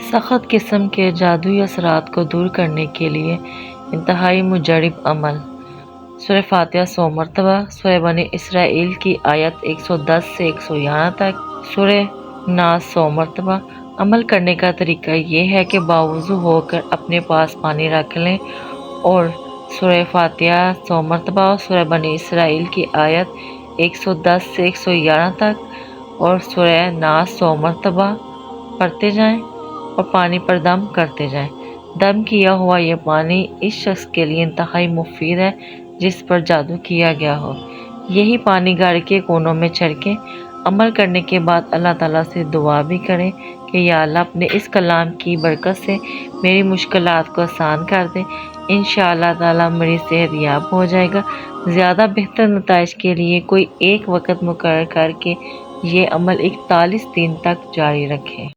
सख्त किस्म के जादुई असरात को दूर करने के लिए इंतहाई मुजरिब अमल। सूरह फातिहा 100 मरतबा, सूरह बनी इसराइल की आयत 110 से 111 तक, सूरह नास 100 मरतबा। अमल करने का तरीका ये है कि बावुज़ू होकर अपने पास पानी रख लें और सूरह फातिहा 100 मरतबा और सूरह बनी इसराइल की आयत 110 से 111 तक और सूरह नास 100 मरतबा पढ़ते जाएं और पानी पर दम करते जाएं। दम किया हुआ ये पानी इस शख्स के लिए इंतहाई मुफीद है जिस पर जादू किया गया हो। यही पानी घर के कोनों में छिड़कें। अमल करने के बाद अल्लाह ताला से दुआ भी करें कि या अल्लाह अपने इस कलाम की बरकत से मेरी मुश्किलात को आसान कर दे। इंशाअल्लाह ताला मेरी सेहत याब हो जाएगा। ज़्यादा बेहतर नताइज के लिए कोई एक वक़्त मुकर्रर करके ये अमल 41 दिन तक जारी रखें।